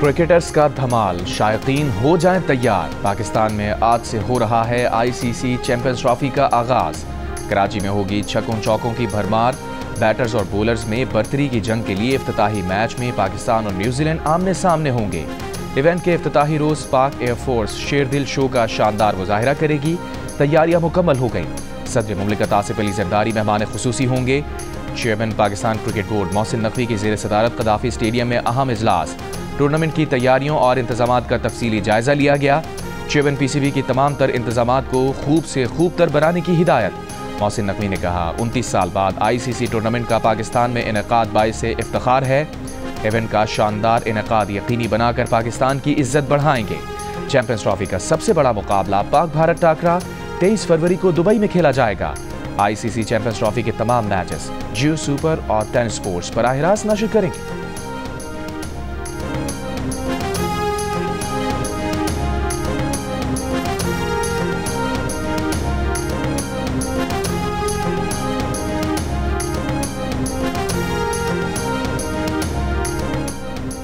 Cricketers का धमाल, शायकीन हो जाएं तैयार। पाकिस्तान में आज से हो रहा है आईसीसी चैंपियंस ट्रॉफी का आगाज। कराची में होगी छक्कों चौकों की भरमार। बैटर्स और बॉलर्स में बर्तरी की जंग के लिए इफ्तिताही मैच में पाकिस्तान और न्यूजीलैंड आमने सामने होंगे। इवेंट के इफ्तिताही रोज पाक एयरफोर्स शेरदिल शो का शानदार मुजाहिरा करेगी। तैयारियां मुकम्मल हो गईं। सदर मुमलिकत आसिफ अली जरदारी मेहमान खुसूसी होंगे। Chairman Pakistan cricket board Mohsin Naqvi की जेर सदारत कदाफी स्टेडियम में अहम इजलास। टूर्नामेंट की तैयारियों और इंतजामात का तफसीली जायजा लिया गया। चेयरमैन पीसीबी की तमाम तर इंतजामात को खूब से खूब तर बनाने की हिदायत। मोहसिन नकवी ने कहा, 29 साल बाद आईसीसी टूर्नामेंट का पाकिस्तान में इनेकाद बाइस इफ्तिखार है। इवेंट का शानदार इनेकाद यकीनी बनाकर पाकिस्तान की इज्जत बढ़ाएंगे। चैंपियंस ट्रॉफी का सबसे बड़ा मुकाबला पाक भारत टाकरा 23 फरवरी को दुबई में खेला जाएगा। आईसीसी चैंपियंस ट्रॉफी के तमाम मैचेस जियो सुपर और 10 स्पोर्ट्स बराह रास्त नशर करेंगे।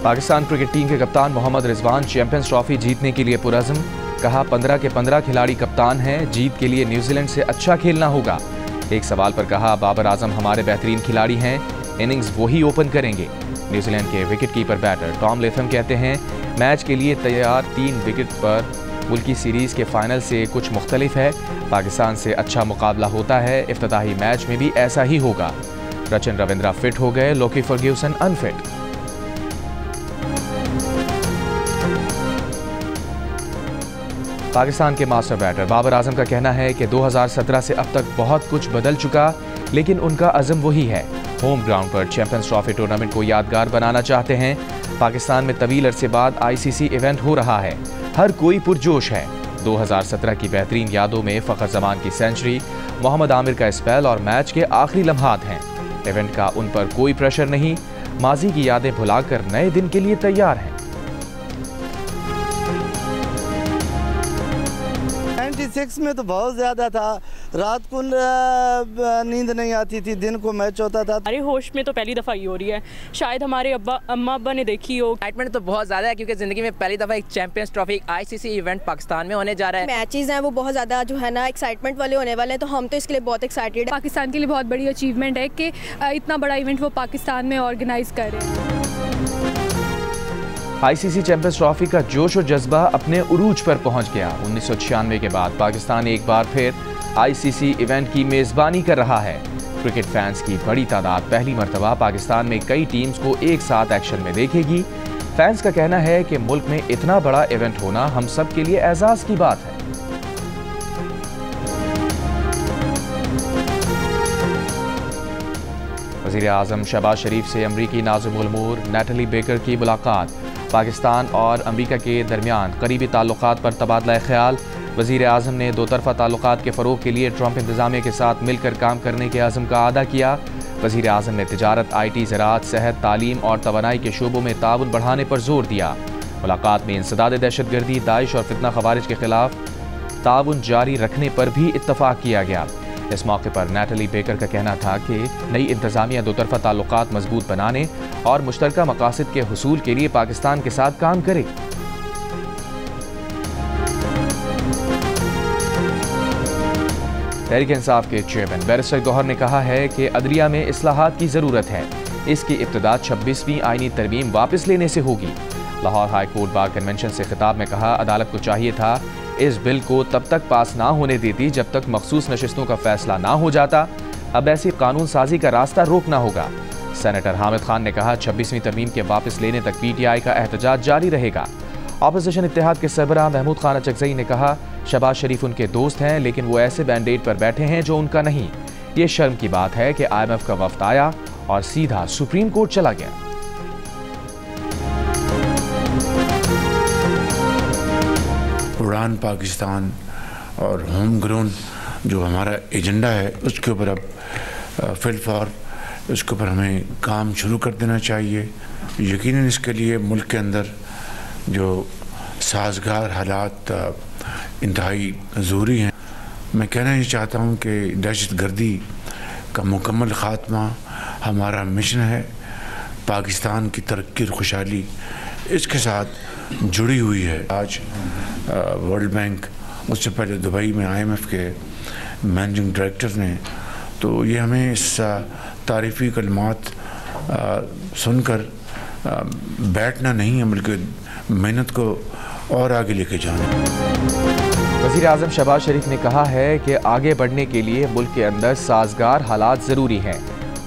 पाकिस्तान क्रिकेट टीम के कप्तान मोहम्मद रिजवान चैंपियंस ट्रॉफी जीतने के लिए पुरअज़्म। कहा, 15 के 15 खिलाड़ी कप्तान हैं। जीत के लिए न्यूजीलैंड से अच्छा खेलना होगा। एक सवाल पर कहा, बाबर आजम हमारे बेहतरीन खिलाड़ी हैं, इनिंग्स वही ओपन करेंगे। न्यूजीलैंड के wicket keeper batter Tom Latham कहते हैं, मैच के लिए तैयार 3 विकेट पर मुल्की सीरीज़ के फाइनल से कुछ मुख्तलिफ है। पाकिस्तान से अच्छा मुकाबला होता है। इफ्तिताही मैच में भी ऐसा ही होगा। रचन रविंद्रा फिट हो गए, लोकी फर्ग्यूसन अनफिट। पाकिस्तान के मास्टर बैटर बाबर आजम का कहना है कि 2017 से अब तक बहुत कुछ बदल चुका, लेकिन उनका अज़म वही है। होम ग्राउंड पर चैंपियंस ट्रॉफी टूर्नामेंट को यादगार बनाना चाहते हैं। पाकिस्तान में तवील अरसे बाद आईसीसी इवेंट हो रहा है। हर कोई पुरजोश है। 2017 की बेहतरीन यादों में फ़खर जमान की सेंचुरी, मोहम्मद आमिर का स्पेल और मैच के आखिरी लम्हात हैं। इवेंट का उन पर कोई प्रेशर नहीं। माजी की यादें भुलाकर नए दिन के लिए तैयार हैं। 96 में तो बहुत ज़्यादा था। रात को नींद नहीं आती थी, दिन को मैच होता था। हमारे होश में तो पहली दफ़ा ही हो रही है। शायद हमारे अम्मा अब्बा ने देखी हो। एक्साइटमेंट तो बहुत ज़्यादा है क्योंकि ज़िंदगी में पहली दफ़ा एक champions trophy ICC event Pakistan में होने जा रहा है। मैचेस हैं वो बहुत ज़्यादा जो है ना एक्साइटमेंट वाले होने वाले हैं, तो हम तो इसके लिए बहुत एक्साइटेड है। पाकिस्तान के लिए बहुत बड़ी अचीवमेंट है कि इतना बड़ा इवेंट वो पाकिस्तान में ऑर्गेनाइज कर रहे हैं। आईसीसी चैंपियंस ट्रॉफी का जोश और जज्बा अपने उरूज पर पहुंच गया। 1996 के बाद पाकिस्तान एक बार फिर आईसीसी इवेंट की मेज़बानी कर रहा है। क्रिकेट फैंस की बड़ी तादाद पहली मर्तबा पाकिस्तान में कई टीम्स को एक साथ एक्शन में देखेगी। फैंस का कहना है कि मुल्क में इतना बड़ा इवेंट होना हम सब के लिए एजाज की बात है। वज़ीर आज़म शहबाज शरीफ से अमरीकी नाज़िमुल उमूर नैटली बेकर की मुलाकात। पाकिस्तान और अमरीका के दरमियान करीबी ताल्लुकात पर तबादला ख्याल। वज़ीर आज़म ने दो तरफ़ा ताल्लुकात के फ़रोग़ के लिए ट्रंप इंतज़ामिया के साथ मिलकर काम करने के अज़म का अदा किया। वज़ीर आज़म ने तिजारत, IT, ज़राअत, सेहत, तालीम और तवानाई के शोबों में ताउन बढ़ाने पर जोर दिया। मुलाकात में इंसदाद दहशतगर्दी, दाइश और फितना खवारिज के खिलाफ ताउन जारी रखने पर भी इत्तफ़ाक़ किया गया। इस मौके पर नैटली बेकर का कहना था कि नई इंतज़ामिया दो तरफ़ा ताल्लुकात मजबूत बनाने और मुश्तरका मकासद के हुसूल के लिए पाकिस्तान के साथ काम करे। तहरीक इंसाफ के चेयरमैन बैरिस्टर गौहर ने कहा है कि अदलिया में इस्लाहात की ज़रूरत है। इसकी इब्तिदा 26वीं आईनी तरमीम वापस लेने से होगी। Lahore high court bar convention से खिताब में कहा, अदालत को चाहिए था इस बिल को तब तक पास ना होने देती जब तक मखसूस नशिस्तों का फैसला ना हो जाता। अब ऐसी कानून साजी का रास्ता रोकना होगा। सेनेटर हामिद खान ने कहा, 26वीं तरमीम के वापस लेने तक PTI का एहतजाज जारी रहेगा। अपोजिशन इत्तेहाद के सरबराह महमूद खान अचकज़ई ने कहा, शहबाज शरीफ उनके दोस्त हैं, लेकिन वो ऐसे बैंडेड पर बैठे हैं जो उनका नहीं। ये शर्म की बात है कि IMF का वफ्द आया और सीधा सुप्रीम कोर्ट चला गया। उड़ान पाकिस्तान और होम ग्राउंड जो हमारा एजेंडा है उसके ऊपर अब फिलफॉर उसके ऊपर हमें काम शुरू कर देना चाहिए। यकीनन इसके लिए मुल्क के अंदर जो साजगार हालात इंतहाई ज़रूरी हैं। मैं कहना ये चाहता हूँ कि दहशत गर्दी का मुकम्मल ख़ात्मा हमारा मिशन है। पाकिस्तान की तरक्की और खुशहाली इसके साथ जुड़ी हुई है। आज वर्ल्ड बैंक, उससे पहले दुबई में IMF के मैनेजिंग डायरेक्टर ने, तो ये हमें इस तारीफ़ी कलमात सुनकर बैठना नहीं है बल्कि मेहनत को और आगे लेके जाना। वज़ीर आज़म शहबाज शरीफ ने कहा है कि आगे बढ़ने के लिए मुल्क के अंदर साजगार हालात ज़रूरी हैं।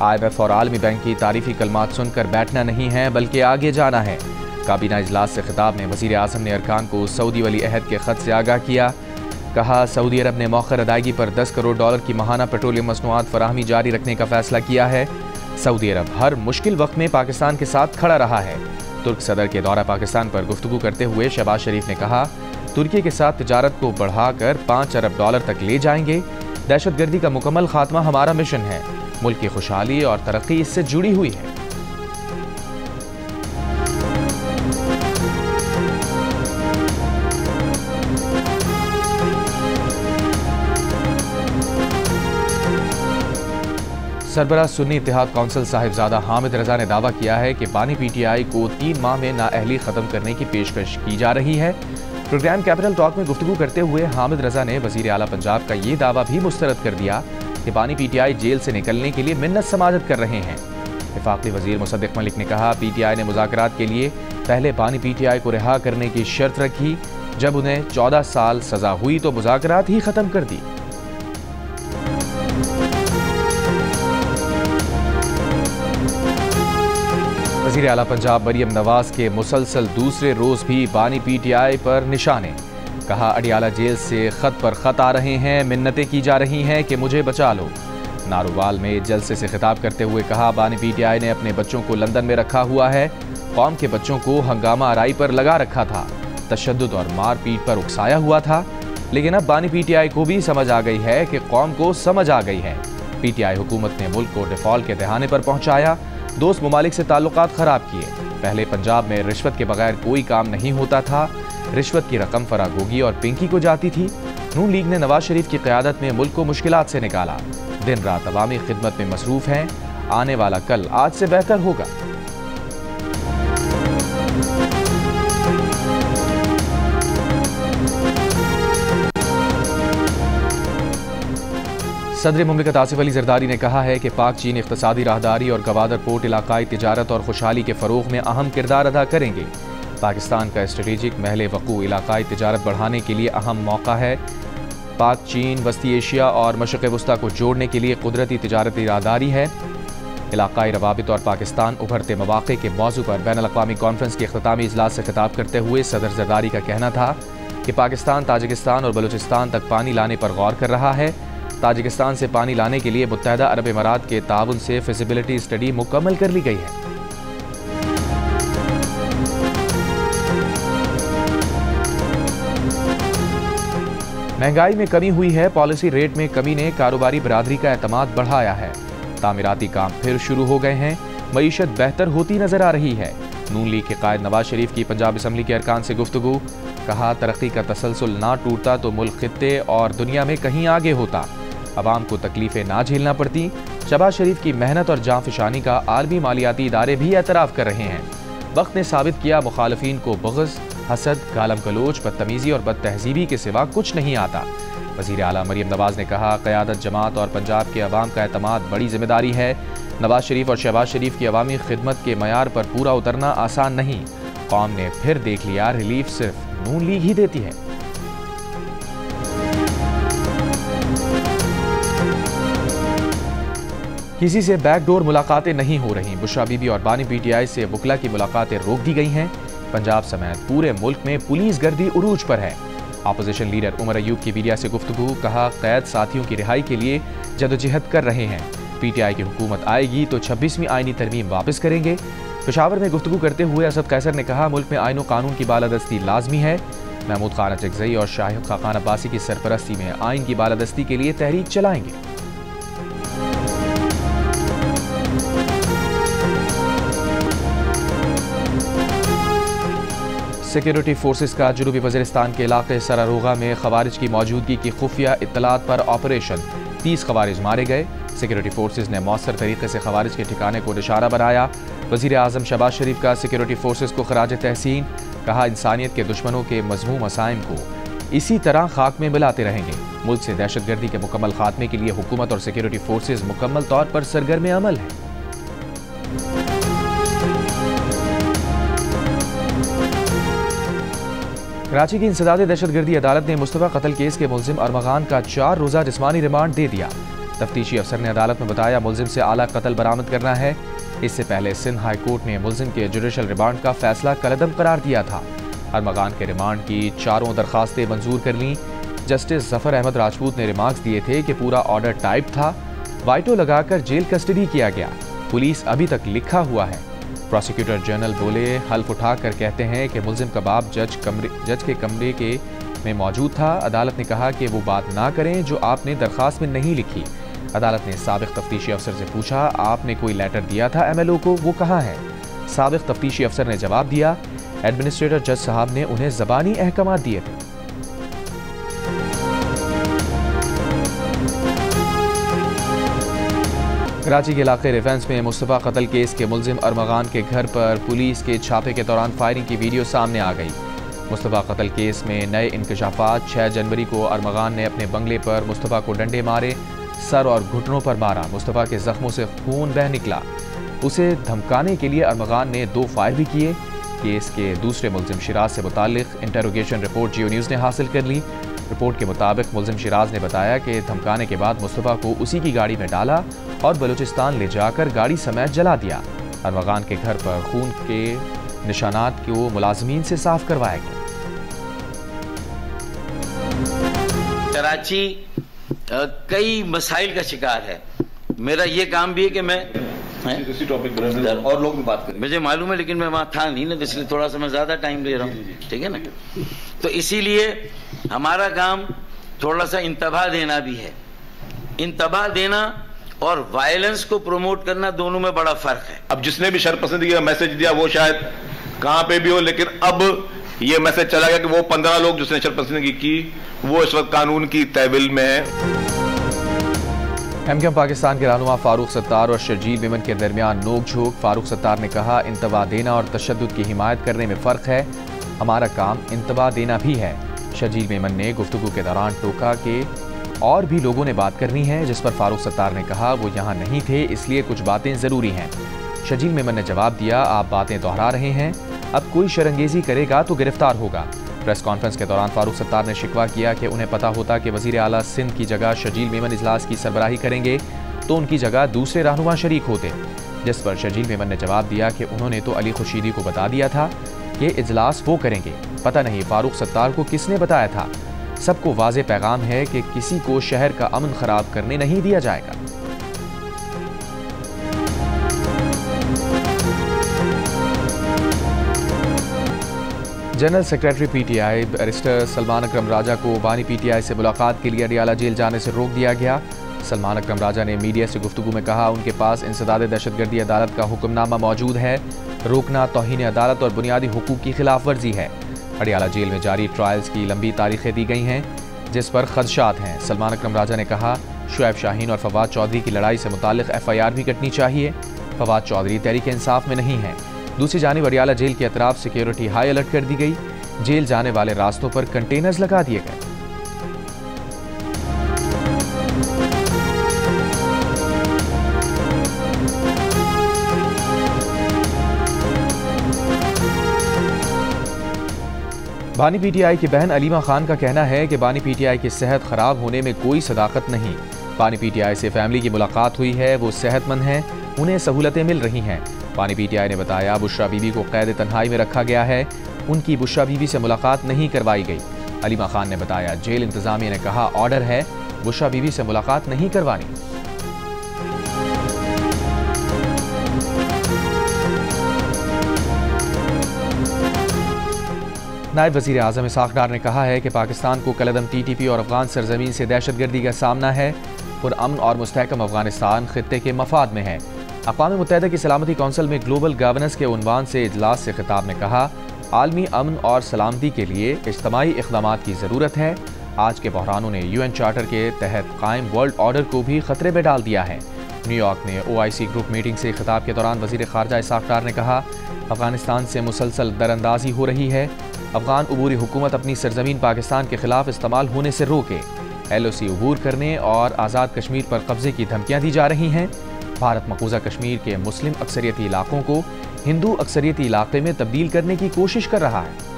IMF और आलमी बैंक की तारीफ़ी कलमात सुनकर बैठना नहीं है बल्कि आगे जाना है। काबीना इजलास से खिताब में वज़ीर आज़म ने अरकान को सऊदी वली अहद के ख़त से आगाह किया। कहा, सऊदी अरब ने मौखर अदायगी पर $10 करोड़ की माहाना पेट्रोलियम मसनूआत फराहमी जारी रखने का फैसला किया है। सऊदी अरब हर मुश्किल वक्त में पाकिस्तान के साथ खड़ा रहा है। तुर्क सदर के दौरा पाकिस्तान पर गुफ्तगू करते हुए शहबाज शरीफ ने कहा, तुर्की के साथ तिजारत को बढ़ाकर $5 अरब तक ले जाएंगे। दहशतगर्दी का मुकम्मल खात्मा हमारा मिशन है। मुल्क की खुशहाली और तरक्की इससे जुड़ी हुई है। सरबराह सुन्नी इत्तेहाद कौंसिल साहिबजादा हामिद रजा ने दावा किया है कि बानी PTI को 3 माह में नाअहली खत्म करने की पेशकश की जा रही है। प्रोग्राम कैपिटल टॉक में गुफ्तगू करते हुए हामिद रजा ने वज़ीर आला पंजाब का ये दावा भी मुस्तरद कर दिया कि बानी PTI जेल से निकलने के लिए मिन्नत समाजत कर रहे हैं। वफाकी वज़ीर मुसद्दिक मलिक ने कहा, PTI ने मुज़ाकरात के लिए पहले बानी PTI को रिहा करने की शर्त रखी। जब उन्हें 14 साल सजा हुई तो मुज़ाकरात ही खत्म कर दी। वज़ीर आला पंजाब मरियम नवाज के मुसलसल दूसरे रोज भी बानी PTI पर निशाने। कहा, अडियाला जेल से खत पर खत आ रहे हैं, मिन्नतें की जा रही हैं कि मुझे बचा लो। नारोवाल में जलसे से खिताब करते हुए कहा, बानी PTI ने अपने बच्चों को लंदन में रखा हुआ है। कौम के बच्चों को हंगामा आराई पर लगा रखा था, तशद्दुद और मारपीट पर उकसाया हुआ था। लेकिन अब बानी PTI को भी समझ आ गई है कि कौम को समझ आ गई है। PTI हुकूमत ने मुल्क को डिफॉल्ट के दहाने पर पहुंचाया, दोस्त ममालिक से ताल्लुकात खराब किए। पहले पंजाब में रिश्वत के बगैर कोई काम नहीं होता था। रिश्वत की रकम फरागोगी और पिंकी को जाती थी। नून लीग ने नवाज शरीफ की क़यादत में मुल्क को मुश्किलात से निकाला। दिन रात अवामी खिदमत में मसरूफ हैं। आने वाला कल आज से बेहतर होगा। सदर मुमलिकत आसिफ अली जरदारी ने कहा है कि पाक चीन इक़्तिसादी राहदारी और गवादर पोर्ट इलाकाई तिजारत और खुशहाली के फ़रोग़ में अहम किरदार अदा करेंगे। पाकिस्तान का स्ट्रेटेजिक महल वक़ू इलाकाई तिजारत बढ़ाने के लिए अहम मौका है। पाक चीन वस्ती एशिया और मशरिक़ वस्ता को जोड़ने के लिए कुदरती तिजारती राहदारी है। इलाकाई रवाबित और पाकिस्तान उभरते मौक़े के मौजू पर बैनुल अक़वामी कॉन्फ्रेंस के इख्तितामी इजलास से खिताब करते हुए सदर जरदारी का कहना था कि पाकिस्तान ताजिकिस्तान और बलूचिस्तान तक पानी लाने पर गौर कर रहा है। ताजिकिस्तान से पानी लाने के लिए मुत्तहदा अरब इमारात के ताउन से फिजिबिलिटी स्टडी मुकम्मल कर ली गई है। महंगाई में कमी हुई है। पॉलिसी रेट में कमी ने कारोबारी बरादरी का एतमाद बढ़ाया है। तामीराती काम फिर शुरू हो गए हैं। मईशत बेहतर होती नजर आ रही है। नून लीग के कायद नवाज शरीफ की पंजाब असम्बली के अरकान से गुफ्तगू। कहा, तरक्की का तसलसल ना टूटता तो मुल्क खित्ते और दुनिया में कहीं आगे होता। अवाम को तकलीफें ना झेलना पड़ती। शहबाज शरीफ की मेहनत और जांफशानी का आलमी मालियाती इदारे भी एतराफ़ कर रहे हैं। वक्त ने साबित किया मुखालफीन को बग़ज़, हसद, गालम गलोच, बदतमीज़ी और बदतहजीबी के सिवा कुछ नहीं आता। वज़ीर आला मरियम नवाज ने कहा, क़यादत जमात और पंजाब के अवाम का एतमाद बड़ी जिम्मेदारी है। नवाज शरीफ और शहबाज शरीफ की अवामी खिदमत के मयार पर पूरा उतरना आसान नहीं। कौम ने फिर देख लिया, रिलीफ सिर्फ नून लीग ही देती है। किसी से बैकडोर मुलाकातें नहीं हो रही। बुशरा बीबी और बानी PTI से वकला की मुलाकातें रोक दी गई हैं। पंजाब समेत पूरे मुल्क में पुलिस गर्दी उरूज पर है। अपोजिशन लीडर उमर अयूब की मीडिया से गुफ्तगू। कहा, कैद साथियों की रिहाई के लिए जदोजहद कर रहे हैं। PTI की हुकूमत आएगी तो 26वीं आईनी तरमीम वापस करेंगे। पेशावर में गुफ्तगू करते हुए असद कैसर ने कहा, मुल्क में आईन व कानून की बालादस्ती लाजमी है। महमूद खान अचकज़ई और शाहिद खाकान अब्बासी की सरपरस्ती में आइन की बालादस्ती के लिए तहरीक चलाएंगे। सिक्योरिटी फोर्सेस का जनूबी वज़ीरिस्तान के इलाके सरारोगा में खवारिज की मौजूदगी की खुफिया इत्तलात पर ऑपरेशन। 30 खवारिज मारे गए। सिक्योरिटी फोर्सेज ने मौसर तरीके से खवारिज के ठिकाने को निशाना बनाया। वज़ीर आज़म शहबाज शरीफ का सिक्योरिटी फोर्सेज को खराज तहसीन, कहा इंसानियत के दुश्मनों के मज़मूम मसाइम को इसी तरह खाक में मिलाते रहेंगे। मुल्क से दहशतगर्दी के मुकम्मल खात्मे के लिए हुकूमत और सिक्योरिटी फोर्सेज मुकम्मल तौर पर सरगर्म अमल है। कराची की इंसदादे दहशतगर्दी अदालत ने मुस्तफा कत्ल केस के मुलजिम अरमगान का 4 रोज़ा जिस्मानी रिमांड दे दिया। तफ्तीशी अफसर ने अदालत में बताया मुलजिम से आला कत्ल बरामद करना है। इससे पहले सिंध हाई कोर्ट ने मुलजिम के जुडिशल रिमांड का फैसला कलअदम करार दिया था। अरमगान के रिमांड की 4 दरखास्तें मंजूर कर लीं। जस्टिस जफर अहमद राजपूत ने रिमार्क्स दिए थे कि पूरा ऑर्डर टाइप था, वाइटो लगाकर जेल कस्टडी किया गया, पुलिस अभी तक लिखा हुआ है। प्रोसिक्यूटर जनरल बोले हल्फ उठाकर कहते हैं कि मुलजिम का बाप जज के कमरे में मौजूद था। अदालत ने कहा कि वो बात ना करें जो आपने दरखास्त में नहीं लिखी। अदालत ने साबिक तफ्तीशी अफसर से पूछा आपने कोई लेटर दिया था MLO को, वो कहाँ है? साबिक तफ्तीशी अफसर ने जवाब दिया एडमिनिस्ट्रेटर जज साहब ने उन्हें ज़बानी अहकाम दिए थे। कराची के इलाके रिफेंस में मुस्तफा कत्ल केस के मुलजिम अरमगान के घर पर पुलिस के छापे के दौरान फायरिंग की वीडियो सामने आ गई। मुस्तफा कत्ल केस में नए इंकशाफात। 6 जनवरी को अरमगान ने अपने बंगले पर मुस्तफा को डंडे मारे, सर और घुटनों पर मारा। मुस्तफा के जख्मों से खून बह निकला। उसे धमकाने के लिए अरमगान ने 2 फायर भी किए। केस के दूसरे मुलजिम शिराज से मुतालिक इंटरोगेशन रिपोर्ट जियो न्यूज़ ने हासिल कर ली। रिपोर्ट के मुताबिक मुलजिम शिराज ने बताया कि धमकाने के बाद मुस्तफा को उसी की गाड़ी में डाला और बलूचिस्तान ले जाकर गाड़ी समेत जला दिया। अरमगान के घर पर खून के निशानात को मुलाजमीन से साफ करवाया गया। कराची कई मसाइल का शिकार है। मेरा ये काम भी है कि मैं और लोग भी बात करें, मुझे मालूम है, लेकिन मैं वहाँ था नहीं ना, इसलिए थोड़ा सा मैं ज़्यादा टाइम ले रहा हूँ, ठीक है ना। तो इसीलिए हमारा काम थोड़ा सा इंतबाह देना भी है। इंतबाह देना और वायलेंस को प्रमोट करना, दोनों में बड़ा फ़र्क है। अब जिसने भी शर्पसंदगी का मैसेज दिया वो शायद कहाँ पे भी हो, लेकिन अब ये मैसेज चला गया कि वो 15 लोग जिसने शर्पसंदगी की वो इस वक्त कानून की तहवील में है। MKM पाकिस्तान के रहनुमा फारूक सत्तार और शर्जील मेमन के दरमियान नोक झोंक। फारूक सत्तार ने कहा इंतबाह देना और तशद्दुद की हिमायत करने में फ़र्क है, हमारा काम इंतबाह देना भी है। शर्जील मेमन ने गुफ्तगू के दौरान टोका कि और भी लोगों ने बात करनी है, जिस पर फारूक सत्तार ने कहा वो यहाँ नहीं थे इसलिए कुछ बातें ज़रूरी हैं। शर्जील मेमन ने जवाब दिया आप बातें दोहरा रहे हैं, अब कोई शरंगेज़ी करेगा तो गिरफ्तार होगा। प्रेस कॉन्फ्रेंस के दौरान फारूक सत्तार ने शिकवा किया कि उन्हें पता होता कि वज़ीर आला सिंध की जगह शर्जील मेमन इजलास की सरबराही करेंगे तो उनकी जगह दूसरे रहनुमा शरीक होते, जिस पर शर्जील मेमन ने जवाब दिया कि उन्होंने तो अली खुर्शीदी को बता दिया था कि इजलास वो करेंगे, पता नहीं फारूक सत्तार को किसने बताया था। सबको वाज़े पैगाम है कि किसी को शहर का अमन ख़राब करने नहीं दिया जाएगा। General secretary PTI barrister Salman Akram Raja को बानी PTI से मुलाकात के लिए अडियाला जेल जाने से रोक दिया गया। सलमान अकरम राजा ने मीडिया से गुफ्तगू में कहा उनके पास इंसदादे दहशतगर्दी अदालत का हुक्मनामा मौजूद है, रोकना तौहीन अदालत और बुनियादी हुकूक की खिलाफ वर्जी है। अडियाला जेल में जारी ट्रायल्स की लंबी तारीखें दी गई हैं जिस पर खदशात हैं। सलमान अकरम राजा ने कहा शुएब शाहीन और फवाद चौधरी की लड़ाई से मुताल्लिक FIR भी कटनी चाहिए। फवाद चौधरी तहरीक इंसाफ में नहीं है। दूसरी जानिब अडियाला जेल के अतराफ सिक्योरिटी हाई अलर्ट कर दी गई। जेल जाने वाले रास्तों पर कंटेनर्स लगा दिए गए। बानी PTI की बहन अलीमा खान का कहना है कि बानी PTI की सेहत खराब होने में कोई सदाकत नहीं। बानी PTI से फैमिली की मुलाकात हुई है, वो सेहतमंद हैं, उन्हें सहूलतें मिल रही हैं। बानी PTI ने बताया बुशरा बीबी को कैद तन्हाई में रखा गया है, उनकी बुशरा बीबी से मुलाकात नहीं करवाई गई। अलीमा खान ने बताया जेल इंतजामिया ने कहा ऑर्डर है बुशरा बीबी से मुलाकात नहीं करवानी। नायब वज़ीर आज़म इसहाक़ डार ने कहा है कि पाकिस्तान को कलअदम TTP और अफगान सरजमीन से दहशतगर्दी का सामना है। पुरअमन और मुस्तहकम अफगानिस्तान खित्ते के मफाद में है। अक़वाम मुत्तहिदा की सलामती कौंसिल में ग्लोबल गवर्नेंस के उन्वान से इजलास से खिताब में कहा आलमी अमन और सलामती के लिए इज्तिमाई इक़दामात की ज़रूरत है। आज के बहरानों ने यूएन चार्टर के तहत कायम वर्ल्ड ऑर्डर को भी खतरे में डाल दिया है। न्यूयॉर्क में OIC ग्रुप मीटिंग से खिताब के दौरान वज़ीर ख़ारजा इसाक़ डार ने कहा, अफ़गानिस्तान से मुसलसल दरअंदाजी हो रही है। अफ़गान अबूरी हुकूमत अपनी सरजमीन पाकिस्तान के खिलाफ इस्तेमाल होने से रोके। LOC अबूर करने और आज़ाद कश्मीर पर कब्जे की धमकियाँ दी जा रही हैं। भारत मकबूजा कश्मीर के मुस्लिम अक्सरियती इलाकों को हिंदू अक्सरियती इलाके में तब्दील करने की कोशिश कर रहा है।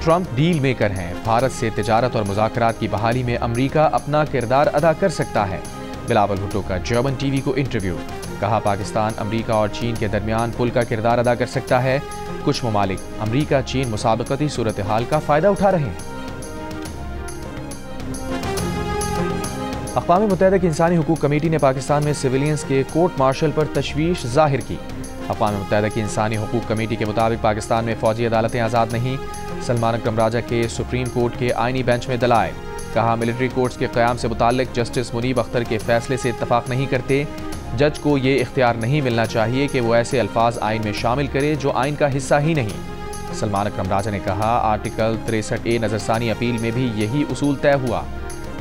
ट्रंप डील मेकर हैं। भारत से तिजारत और मुज़ाकरात की बहाली में अमरीका अपना किरदार अदा कर सकता है। बिलावल भुट्टो का जर्मन TV को इंटरव्यू। कहा, पाकिस्तान अमरीका और चीन के दरमियान पुल का किरदार अदा कर सकता है। कुछ ममालिक अमरीका चीन मुसाबकती सूरत हाल का फ़ायदा उठा रहे हैं। अक़वाम मुत्तहिदा की इंसानी हुकूक कमेटी ने पाकिस्तान में सिविलियंस के कोर्ट मार्शल पर तशवीश ज़ाहिर की। अक़वाम मुत्तहिदा की इंसानी हुकूक कमेटी के मुताबिक पाकिस्तान में फ़ौजी अदालतें आज़ाद नहीं। सलमान अकरम राजा के सुप्रीम कोर्ट के आइनी बेंच में दलाइल। कहा, मिलिट्री कोर्ट्स के क़याम से मुताल्लिक जस्टिस मुनीब अख्तर के फैसले से इत्तफाक नहीं करते। जज को ये इख्तियार नहीं मिलना चाहिए कि वो ऐसे अल्फाज आइन में शामिल करे जो आइन का हिस्सा ही नहीं। सलमान अकरम राजा ने कहा, आर्टिकल 63A नज़रसानी अपील में भी यही उसूल तय हुआ।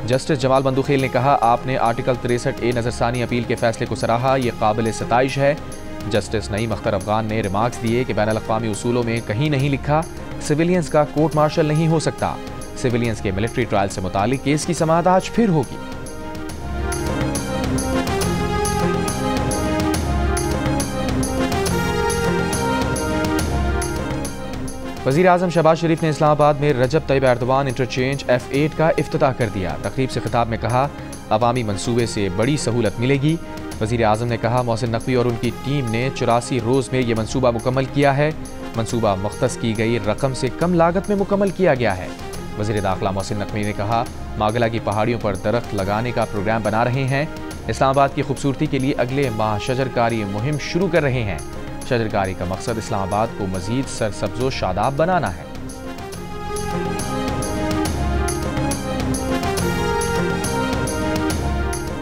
जस्टिस जमाल बंदूखेल ने कहा, आपने आर्टिकल 63A नज़रसानी अपील के फैसले को सराहा, ये काबिल सताइश है। जस्टिस नईम अख्तर अफगान ने रिमार्क्स दिए कि बैनुल अक़वामी उसूलों में कहीं नहीं लिखा सिविलियंस का कोर्ट मार्शल नहीं हो सकता। सिविलियंस के मिलिट्री ट्रायल से मुतालिक केस की समाअत आज फिर होगी। वज़ीर आज़म शहबाज शरीफ ने इस्लामाबाद में रजब तैयब एर्दोआन इंटरचेंज F8 का इफ्तिताह कर दिया। तकरीब से खिताब में कहा, अवामी मंसूबे से बड़ी सहूलत मिलेगी। वज़ीर आज़म ने कहा, मोहसिन नकवी और उनकी टीम ने 84 रोज़ में यह मंसूबा मुकम्मल किया है। मंसूबा मुख्तस की गई रकम से कम लागत में मुकम्मल किया गया है। वज़ीर दाखिला मोहसिन नकवी ने कहा, मागला की पहाड़ियों पर दरख्त लगाने का प्रोग्राम बना रहे हैं। इस्लामाबाद की खूबसूरती के लिए अगले माह शजरकारी मुहिम शुरू कर रहे हैं। शजरकारी का मकसद इस्लामाबाद को मज़ीद सरसब्ज़ो शादाब बनाना है।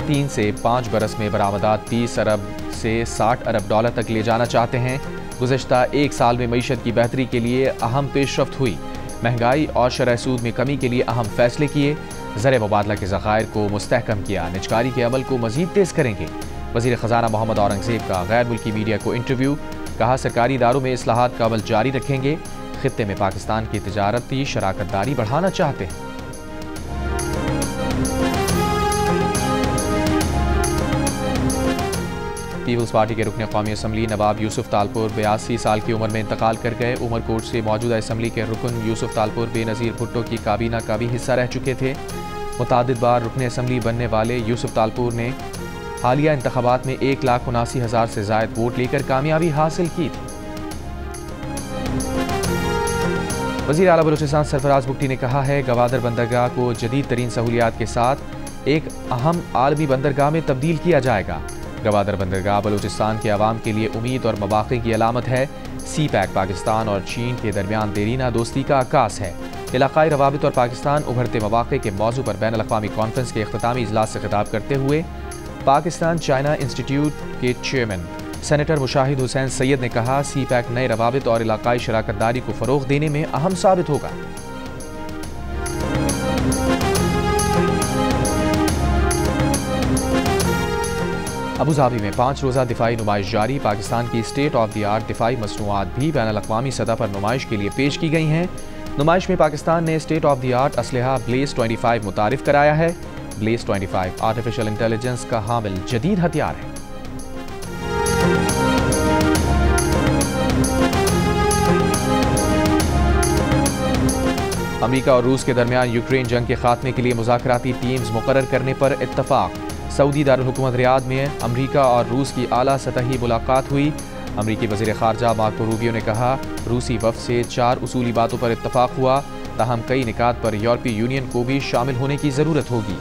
तीन से 5 बरस में बरामदात 30 अरब से 60 अरब डॉलर तक ले जाना चाहते हैं। गुज़श्ता एक साल में मईशत की बेहतरी के लिए अहम पेशरफ्त हुई। महंगाई और शरह सूद में कमी के लिए अहम फैसले किए। ज़र मुबादला के ज़खायर को मुस्तहकम किया। निजकारी के अमल को मज़ीद तेज़ करेंगे। वज़ीर ख़ज़ाना मोहम्मद औरंगज़ेब का गैर मुल्की मीडिया को इंटरव्यू। कहा, सरकारी इदारों में इस्लाहात का अमल जारी रखेंगे। खित्ते में पाकिस्तान की तिजारती शराकतदारी बढ़ाना चाहते हैं। पीपल्स पार्टी के रुकन कौमी असम्बली नवाब यूसुफ तालपुर 82 साल की उम्र में इंतकाल कर गए। उमरकोट से मौजूदा असम्बली के रुकन यूसुफ तालपुर बेनज़ीर भुट्टो की काबीना का भी हिस्सा रह चुके थे। मुतादिद बार रुकन असम्बली बनने वाले यूसुफ तालपुर ने हालिया इंतखाबात में 1,79,000 से ज़ायद वोट लेकर कामयाबी हासिल की थी। वज़ीर आला बलूचिस्तान सरफराज बुगटी ने कहा है, गवादर बंदरगाह को जदीद तरीन सहूलियात के साथ एक अहम आलमी बंदरगाह में तब्दील किया जाएगा। गवादर बंदरगाह बलूचिस्तान के अवाम के लिए उम्मीद और मवाक़े की अलामत है। CPEC पाकिस्तान और चीन के दरमियान देरीना दोस्ती का आकाश है। इलाक़ाई रवाबित और पाकिस्तान उभरते मवाक़े के मौजू पर बैनुल अक़वामी कॉन्फ्रेंस के इख्तितामी इजलास से खिताब करते हुए पाकिस्तान चाइना इंस्टीट्यूट के चेयरमैन सेनेटर मुशाहिद हुसैन सैयद ने कहा, CPEC नए रवाबित और इलाक़ाई शराकतदारी को फ़रोग़ देने में अहम साबित होगा। अबू धाबी में 5 रोज़ा दिफाई नुमाइश जारी। पाकिस्तान की स्टेट ऑफ द आर्ट दिफाई मसनूआत भी बैनुल अक़वामी सतह पर नुमाइश के लिए पेश की गई हैं। नुमाइश में पाकिस्तान ने स्टेट ऑफ द आर्ट असलहा ब्लेज 25 मुतारिफ कराया है। ब्लेज 25 आर्टिफिशियल इंटेलिजेंस का हामिल जदीद हथियार है। अमेरिका और रूस के दरमियान यूक्रेन जंग के खात्मे के लिए मुज़ाकराती टीम्स मुकर्रर करने पर इत्तफाक। सऊदी दारुल हुकूमत रियाद में अमेरिका और रूस की आला सतही मुलाकात हुई। अमेरिकी वज़ीर ख़ारजा मार्को रूबियो ने कहा, रूसी वफ़द से 4 उसूली बातों पर इत्तफाक हुआ। ताहम कई निकात पर यूरोपीय यूनियन को भी शामिल होने की ज़रूरत होगी।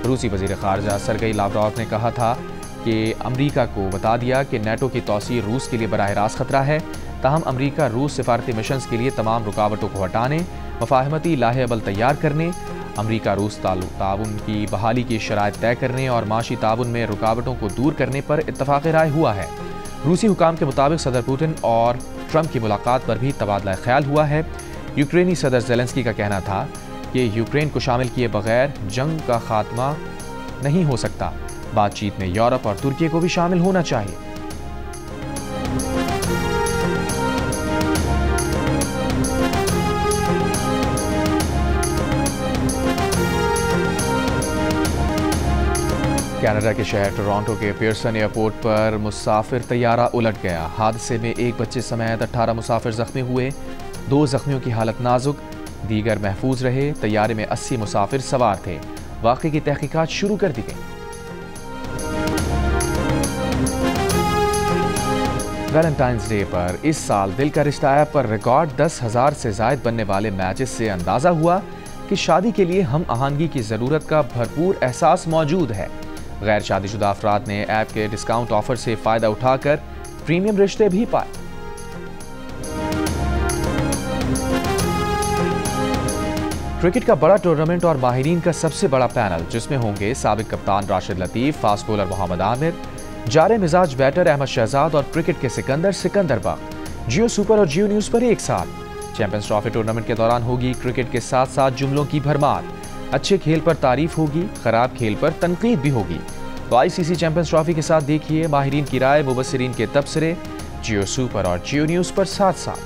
रूसी वज़ीर ख़ारजा सरगई लावरोव ने कहा था कि अमेरिका को बता दिया कि नेटो की तौसीर रूस के लिए बराह रास्त खतरा है। ताहम अमेरिका रूस सिफारती मिशंस के लिए तमाम रुकावटों को हटाने, मफाहमती लाहे अमल तैयार करने, अमेरिका रूस ताउन की बहाली की शराइत तय करने और माशी ताउन में रुकावटों को दूर करने पर इत्तफाक़ राय हुआ है। रूसी हुकाम के मुताबिक सदर पुतिन और ट्रंप की मुलाकात पर भी तबादला ख्याल हुआ है। यूक्रेनी सदर ज़ेलेंस्की का कहना था कि यूक्रेन को शामिल किए बगैर जंग का खात्मा नहीं हो सकता। बातचीत में यूरोप और तुर्की को भी शामिल होना चाहिए। कनाडा के शहर टोरंटो के पियर्सन एयरपोर्ट पर मुसाफिर तैयारा उलट गया। हादसे में एक बच्चे समेत 18 मुसाफिर जख्मी हुए। 2 जख्मियों की हालत नाजुक, दीगर महफूज रहे। तैयारे में 80 मुसाफिर सवार थे। वाक़े की तहकीकात शुरू कर दी गई। वैलेंटाइंस डे पर इस साल दिल का रिश्ता ऐप पर रिकॉर्ड 10,000 से ज़ायद बनने वाले मैचेस से अंदाज़ा हुआ कि शादी के लिए हम आहंगी की ज़रूरत का भरपूर एहसास मौजूद है। गैर शादीशुदा अफराद ने ऐप के डिस्काउंट ऑफर से फ़ायदा उठाकर प्रीमियम रिश्ते भी पाए। क्रिकेट का बड़ा टूर्नामेंट और माहिरीन का सबसे बड़ा पैनल, जिसमें होंगे साबिक कप्तान राशिद लतीफ़, फास्ट बॉलर मोहम्मद आमिर, जारे मिजाज बैटर अहमद शहजाद और क्रिकेट के सिकंदर बख्श। जियो सुपर और जियो न्यूज़ पर एक साथ। चैंपियंस ट्रॉफी टूर्नामेंट के दौरान होगी क्रिकेट के साथ साथ जुमलों की भरमार। अच्छे खेल पर तारीफ होगी, खराब खेल पर तनकीद भी होगी। तो आईसीसी चैंपियंस ट्रॉफी के साथ देखिए माहिरीन की राय, मुबस्सिरीन के तबसरे, जियो सुपर और जियो न्यूज़ पर साथ साथ।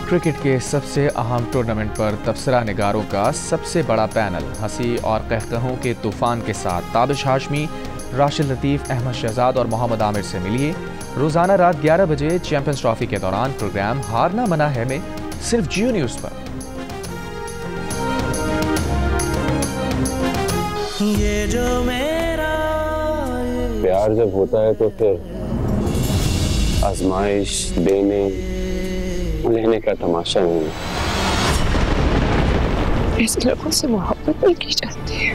क्रिकेट के सबसे अहम टूर्नामेंट पर तबसरा निगारों का सबसे बड़ा पैनल, हंसी और कहकहों के तूफान के साथ ताबिश हाशमी, राशिद लतीफ़, अहमद शहजाद और मोहम्मद आमिर से मिलिए। रोजाना रात 11 बजे चैंपियंस ट्रॉफी के दौरान प्रोग्राम हारना मना है में सिर्फ जियो न्यूज़ पर। ये जो मेरा प्यार जब होता है तो फिर आजमाइश देने लेने का तमाशा नहीं। इस लोगों से मोहब्बत नहीं की जाती है,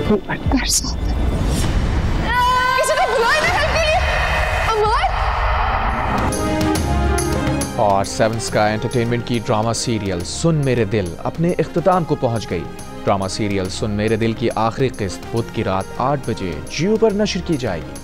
वो बढ़कर साथ और सेवन स्काई एंटरटेनमेंट की ड्रामा सीरियल सुन मेरे दिल अपने इख्तिताम को पहुंच गई। ड्रामा सीरियल सुन मेरे दिल की आखिरी किस्त बुध की रात 8 बजे जियो पर नशर की जाएगी।